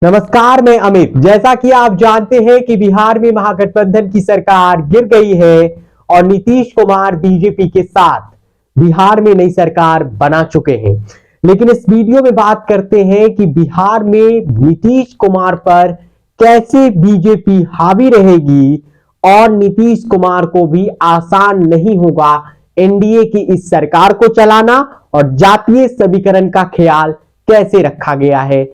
नमस्कार, मैं अमित। जैसा कि आप जानते हैं कि बिहार में महागठबंधन की सरकार गिर गई है और नीतीश कुमार बीजेपी के साथ बिहार में नई सरकार बना चुके हैं। लेकिन इस वीडियो में बात करते हैं कि बिहार में नीतीश कुमार पर कैसे बीजेपी हावी रहेगी और नीतीश कुमार को भी आसान नहीं होगा एनडीए की इस सरकार को चलाना और जातीय समीकरण का ख्याल कैसे रखा गया है।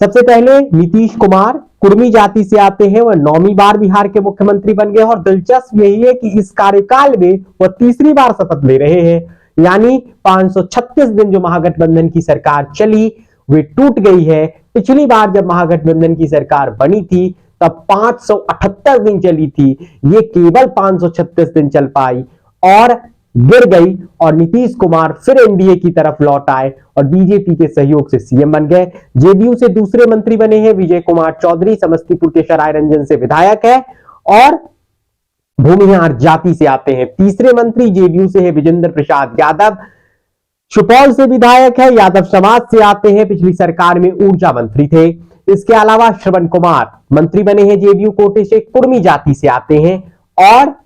सबसे पहले नीतीश कुमार कुर्मी जाति से आते हैं। वह 9वीं बार बिहार के मुख्यमंत्री बन गए और दिलचस्प यही है कि इस कार्यकाल में वह तीसरी बार शपथ ले रहे हैं। यानी 536 दिन जो महागठबंधन की सरकार चली वे टूट गई है। पिछली बार जब महागठबंधन की सरकार बनी थी तब 578 दिन चली थी, ये केवल 536 दिन चल पाई और गिर गई और नीतीश कुमार फिर एनडीए की तरफ लौट आए और बीजेपी के सहयोग से सीएम बन गए। जेडीयू से दूसरे मंत्री बने हैं विजय कुमार चौधरी, समस्तीपुर के सराय रंजन से विधायक है और भूमिहार जाति से आते हैं। तीसरे मंत्री जेडीयू से है विजेंद्र प्रसाद यादव, सुपौल से विधायक है, यादव समाज से आते हैं, पिछली सरकार में ऊर्जा मंत्री थे। इसके अलावा श्रवण कुमार मंत्री बने हैं जेडीयू कोटे से, कुर्मी जाति से आते हैं और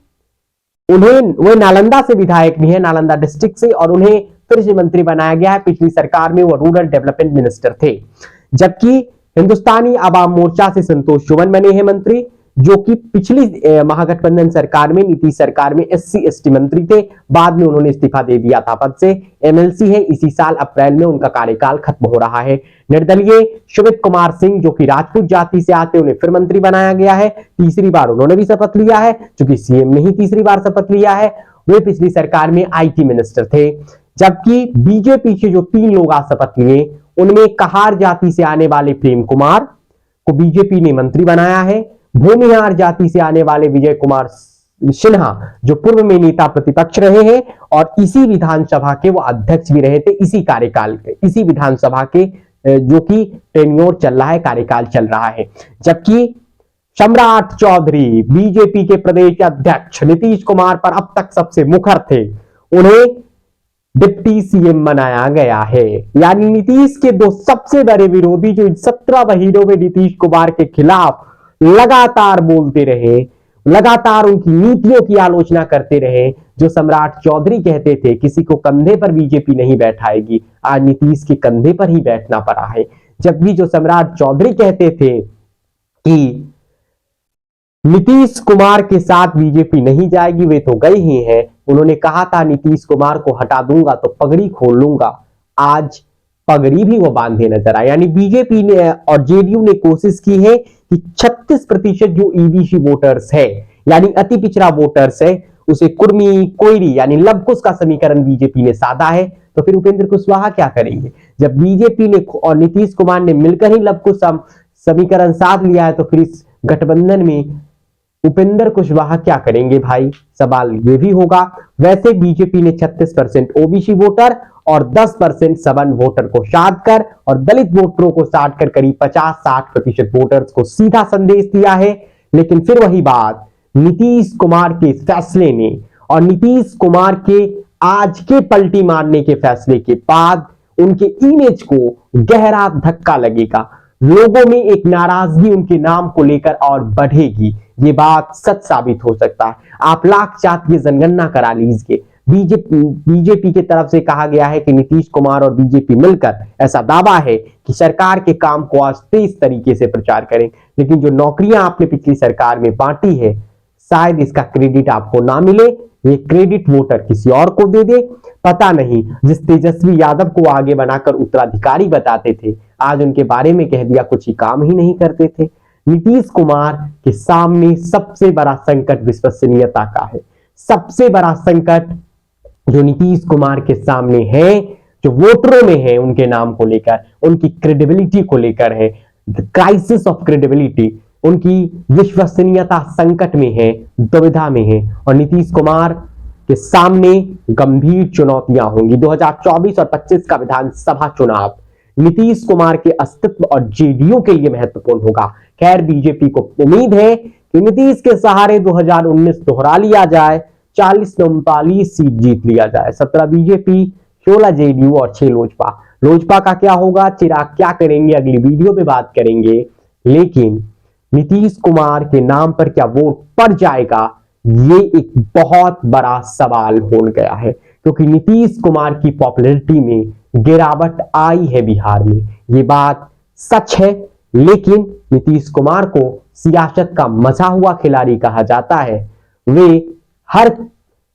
वे नालंदा से विधायक भी हैं, नालंदा डिस्ट्रिक्ट से, और उन्हें फिर से मंत्री बनाया गया है। पिछली सरकार में वो रूरल डेवलपमेंट मिनिस्टर थे। जबकि हिंदुस्तानी आवाम मोर्चा से संतोष सुमन बने हैं मंत्री, जो कि पिछली महागठबंधन सरकार में नीतीश सरकार में एससी एसटी मंत्री थे। बाद में उन्होंने इस्तीफा दे दिया था पद से। एमएलसी है, इसी साल अप्रैल में उनका कार्यकाल खत्म हो रहा है। निर्दलीय सुमित कुमार सिंह जो कि राजपूत जाति से आते, उन्हें फिर मंत्री बनाया गया है। तीसरी बार उन्होंने भी शपथ लिया है, क्योंकि सीएम ने ही तीसरी बार शपथ लिया है। वे पिछली सरकार में आईटी मिनिस्टर थे। जबकि बीजेपी से जो 3 लोग आज शपथ लिए उनमें कहार जाति से आने वाले प्रेम कुमार को बीजेपी ने मंत्री बनाया है। भूमिहार जाति से आने वाले विजय कुमार सिन्हा जो पूर्व में नेता प्रतिपक्ष रहे हैं और इसी विधानसभा के वो अध्यक्ष भी रहे थे इसी कार्यकाल के, इसी विधानसभा के जो कि टेन्योर चल रहा है, कार्यकाल चल रहा है। जबकि सम्राट चौधरी बीजेपी के प्रदेश अध्यक्ष नीतीश कुमार पर अब तक सबसे मुखर थे, उन्हें डिप्टी सीएम बनाया गया है। यानी नीतीश के 2 सबसे बड़े विरोधी जो 17 महीनों में नीतीश कुमार के खिलाफ लगातार बोलते रहे, लगातार उनकी नीतियों की आलोचना करते रहे, जो सम्राट चौधरी कहते थे किसी को कंधे पर बीजेपी नहीं बैठाएगी, आज नीतीश के कंधे पर ही बैठना पड़ा है। जबकि जो सम्राट चौधरी कहते थे कि नीतीश कुमार के साथ बीजेपी नहीं जाएगी, वे तो गए ही हैं। उन्होंने कहा था नीतीश कुमार को हटा दूंगा तो पगड़ी खोल लूंगा, आज पगड़ी भी वो बांधे नजर आए। यानी बीजेपी ने और जेडीयू ने कोशिश की है कि 36% जो ईबीसी वोटर्स है, यानी अति पिछड़ा वोटर्स है, उसे कुर्मी कोयरी यानी लवकुश का समीकरण बीजेपी ने साधा है। तो फिर उपेंद्र कुशवाहा क्या करेंगे? जब बीजेपी ने और नीतीश कुमार ने मिलकर ही लवकुश समीकरण साध लिया है, तो फिर इस गठबंधन में उपेंद्र कुशवाहा क्या करेंगे भाई? सवाल ये भी होगा। वैसे बीजेपी ने 36% ओबीसी वोटर और 10% सवर्ण वोटर को साध कर और दलित वोटरों को साध कर करीब 50-60% वोटर्स को सीधा संदेश दिया है। लेकिन फिर वही बात, नीतीश कुमार के फैसले ने और नीतीश कुमार के आज के पलटी मारने के फैसले के बाद उनके इमेज को गहरा धक्का लगेगा। लोगों में एक नाराजगी उनके नाम को लेकर और बढ़ेगी। ये बात सच साबित हो सकता है। आप लाख जातीय जनगणना करा लीजिए। बीजेपी की तरफ से कहा गया है कि नीतीश कुमार और बीजेपी मिलकर ऐसा दावा है कि सरकार के काम को आज तेज तरीके से प्रचार करें। लेकिन जो नौकरियां आपने पिछली सरकार में बांटी है, शायद इसका क्रेडिट आपको ना मिले, ये क्रेडिट वोटर किसी और को दे दे, पता नहीं। जिस तेजस्वी यादव को आगे बनाकर उत्तराधिकारी बताते थे, आज उनके बारे में कह दिया कुछ ही काम ही नहीं करते थे। नीतीश कुमार के सामने सबसे बड़ा संकट विश्वसनीयता का है। सबसे बड़ा संकट जो नीतीश कुमार के सामने है, जो वोटरों में है, उनके नाम को लेकर, उनकी क्रेडिबिलिटी को लेकर है। क्राइसिस ऑफ क्रेडिबिलिटी, उनकी विश्वसनीयता संकट में है, दुविधा में है और नीतीश कुमार के सामने गंभीर चुनौतियां होंगी। 2024 और 25 का विधानसभा चुनाव नीतीश कुमार के अस्तित्व और जेडीयू के लिए महत्वपूर्ण होगा। खैर, बीजेपी को उम्मीद है कि नीतीश के सहारे 2019 दोहरा लिया जाए, 40 से 39 सीट जीत लिया जाए। 17 बीजेपी, 16 जेडीयू और 6 लोजपा। लोजपा का क्या होगा, चिराग क्या करेंगे, अगली वीडियो में बात करेंगे। लेकिन नीतीश कुमार के नाम पर क्या वोट पड़ जाएगा, ये एक बहुत बड़ा सवाल हो गया है, क्योंकि नीतीश कुमार की पॉपुलैरिटी में गिरावट आई है बिहार में, ये बात सच है। लेकिन नीतीश कुमार को सियासत का मजा हुआ खिलाड़ी कहा जाता है। वे हर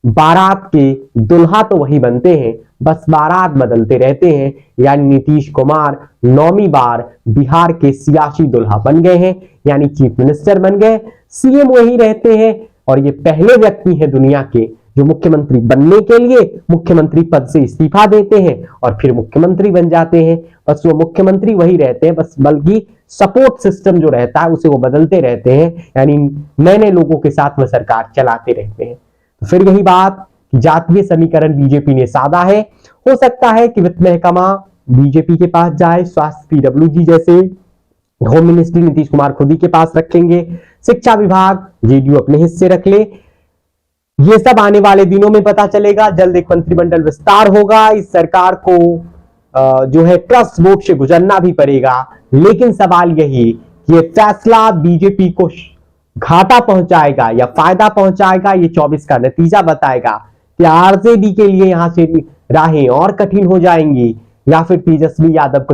बारात के दुल्हा तो वही बनते हैं, बस बारात बदलते रहते हैं। यानी नीतीश कुमार 9वीं बार बिहार के सियासी दुल्हा बन गए हैं, यानी चीफ मिनिस्टर बन गए। सीएम वही रहते हैं और ये पहले व्यक्ति हैं दुनिया के जो मुख्यमंत्री बनने के लिए मुख्यमंत्री पद से इस्तीफा देते हैं और फिर मुख्यमंत्री बन जाते हैं। बस वो मुख्यमंत्री वही रहते हैं, बस बल्कि सपोर्ट सिस्टम जो रहता है उसे वो बदलते रहते हैं, यानी नए नए लोगों के साथ वह सरकार चलाते रहते हैं। तो फिर यही बात, जातीय समीकरण बीजेपी ने साधा है। हो सकता है कि वित्त महकमा बीजेपी के पास जाए, स्वास्थ्य पीडब्ल्यूजी जैसे, होम मिनिस्ट्री नीतीश कुमार खुद ही के पास रखेंगे, शिक्षा विभाग जेडीयू अपने हिस्से रख ले। ये सब आने वाले दिनों में पता चलेगा। जल्द एक मंत्रिमंडल विस्तार होगा। इस सरकार को जो है ट्रस्ट वोट से गुजरना भी पड़ेगा। लेकिन सवाल यही कि ये फैसला बीजेपी को घाटा पहुंचाएगा या फायदा पहुंचाएगा, ये 24 का नतीजा बताएगा कि आरजेडी के लिए यहां से राहें और कठिन हो जाएंगी या फिर तेजस्वी यादव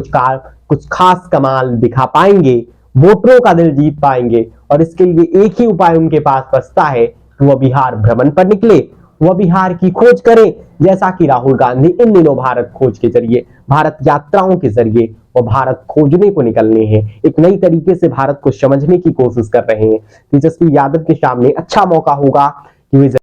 कुछ खास कमाल दिखा पाएंगे, वोटरों का दिल जीत पाएंगे। और इसके लिए एक ही उपाय उनके पास बचता है कि वह बिहार भ्रमण पर निकले, वह बिहार की खोज करें, जैसा कि राहुल गांधी इन दिनों भारत खोज के जरिए, भारत यात्राओं के जरिए वो भारत खोजने को निकलने हैं, एक नई तरीके से भारत को समझने की कोशिश कर रहे हैं। तेजस्वी यादव के सामने अच्छा मौका होगा कि वे